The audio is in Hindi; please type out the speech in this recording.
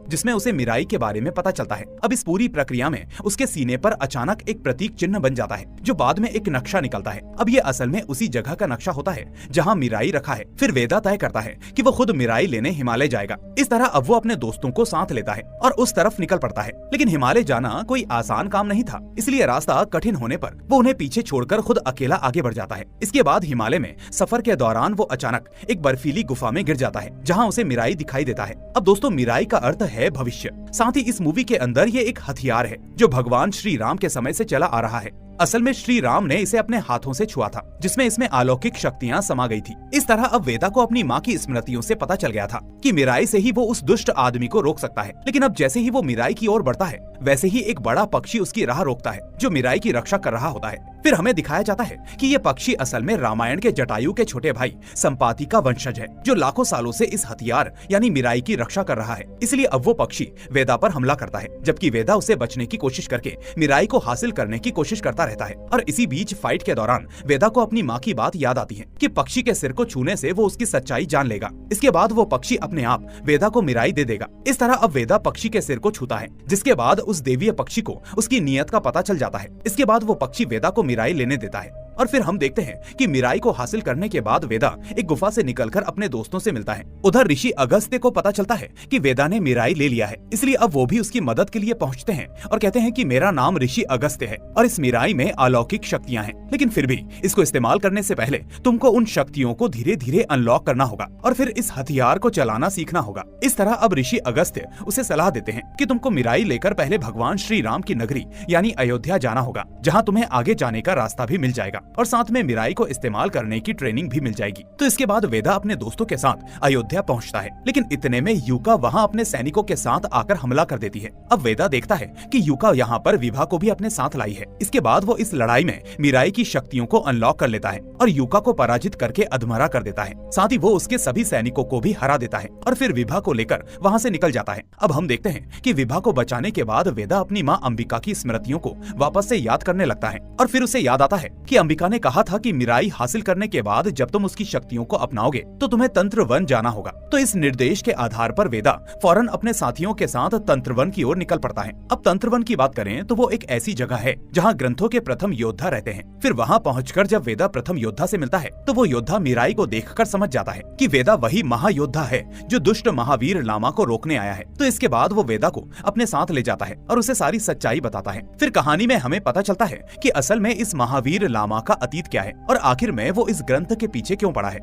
जिसमें उसे मिराई के बारे में पता चलता है। अब इस पूरी प्रक्रिया में उसके सीने पर अचानक एक प्रतीक चिन्ह बन जाता है, जो बाद में एक नक्शा निकलता है। अब ये असल में उसी जगह का नक्शा होता है जहाँ मिराई रखा है। फिर वेदा तय करता है कि वो खुद मिराई लेने हिमालय जाएगा। इस तरह अब वो अपने दोस्तों को साथ लेता है और उस तरफ निकल पड़ता है। लेकिन हिमालय जाना कोई आसान काम नहीं था, इसलिए रास्ता कठिन होने पर वो उन्हें पीछे छोड़कर खुद अकेला आगे बढ़ जाता है। इसके बाद हिमालय में सफर के दौरान वो अचानक एक बर्फीली गुफा में गिर जाता है, जहाँ उसे मिराई दिखाई देता है। अब दोस्तों, मिराई का अर्थ है भविष्य। साथ ही इस मूवी के अंदर ये एक हथियार है जो भगवान श्री राम के समय से चला आ रहा है। असल में श्री राम ने इसे अपने हाथों से छुआ था, जिसमें इसमें अलौकिक शक्तियां समा गई थी। इस तरह अब वेदा को अपनी माँ की स्मृतियों से पता चल गया था कि मिराई से ही वो उस दुष्ट आदमी को रोक सकता है। लेकिन अब जैसे ही वो मिराई की ओर बढ़ता है, वैसे ही एक बड़ा पक्षी उसकी राह रोकता है, जो मिराई की रक्षा कर रहा होता है। फिर हमें दिखाया जाता है कि ये पक्षी असल में रामायण के जटायु के छोटे भाई संपाति का वंशज है, जो लाखों सालों से इस हथियार यानी मिराई की रक्षा कर रहा है। इसलिए अब वो पक्षी वेदा पर हमला करता है, जबकि वेदा उसे बचने की कोशिश करके मिराई को हासिल करने की कोशिश करता रहता है। और इसी बीच फाइट के दौरान वेदा को अपनी माँ की बात याद आती है कि पक्षी के सिर को छूने से वो उसकी सच्चाई जान लेगा। इसके बाद वो पक्षी अपने आप वेदा को मिराई दे देगा। इस तरह अब वेदा पक्षी के सिर को छूता है, जिसके बाद उस देवीय पक्षी को उसकी नियत का पता चल जाता है। इसके बाद वो पक्षी वेदा को मिराई लेने देता है। और फिर हम देखते हैं कि मिराई को हासिल करने के बाद वेदा एक गुफा से निकलकर अपने दोस्तों से मिलता है। उधर ऋषि अगस्त्य को पता चलता है कि वेदा ने मिराई ले लिया है, इसलिए अब वो भी उसकी मदद के लिए पहुंचते हैं और कहते हैं कि मेरा नाम ऋषि अगस्त्य है और इस मिराई में अलौकिक शक्तियां हैं, लेकिन फिर भी इसको इस्तेमाल करने से पहले तुमको उन शक्तियों को धीरे धीरे अनलॉक करना होगा और फिर इस हथियार को चलाना सीखना होगा। इस तरह अब ऋषि अगस्त्य उसे सलाह देते हैं कि तुमको मिराई लेकर पहले भगवान श्री राम की नगरी यानी अयोध्या जाना होगा, जहाँ तुम्हें आगे जाने का रास्ता भी मिल जाएगा और साथ में मिराई को इस्तेमाल करने की ट्रेनिंग भी मिल जाएगी। तो इसके बाद वेदा अपने दोस्तों के साथ अयोध्या पहुंचता है, लेकिन इतने में यूका वहां अपने सैनिकों के साथ आकर हमला कर देती है। अब वेदा देखता है कि यूका यहाँ पर विभा को भी अपने साथ लाई है। इसके बाद वो इस लड़ाई में मिराई की शक्तियों को अनलॉक कर लेता है और यूका को पराजित करके अधमरा कर देता है। साथ ही वो उसके सभी सैनिकों को भी हरा देता है और फिर विभा को लेकर वहाँ से निकल जाता है। अब हम देखते हैं कि विभा को बचाने के बाद वेदा अपनी माँ अंबिका की स्मृतियों को वापस से याद करने लगता है और फिर उसे याद आता है कि अंबिका ने कहा था कि मिराई हासिल करने के बाद जब तुम उसकी शक्तियों को अपनाओगे तो तुम्हें तंत्र वन जाना होगा। तो इस निर्देश के आधार पर वेदा फौरन अपने साथियों के साथ तंत्र वन की ओर निकल पड़ता है। अब तंत्र वन की बात करें तो वो एक ऐसी जगह है जहाँ ग्रंथों के प्रथम योद्धा रहते हैं। फिर वहाँ पहुंचकर जब वेदा प्रथम योद्धा से मिलता है तो वो योद्धा मिराई को देखकर समझ जाता है कि वेदा वही महायोद्धा है जो दुष्ट महावीर लामा को रोकने आया है। तो इसके बाद वो वेदा को अपने साथ ले जाता है और उसे सारी सच्चाई बताता है। फिर कहानी में हमें पता चलता है कि असल में इस महावीर लामा का अतीत क्या है और आखिर में वो इस ग्रंथ के पीछे क्यों पड़ा है।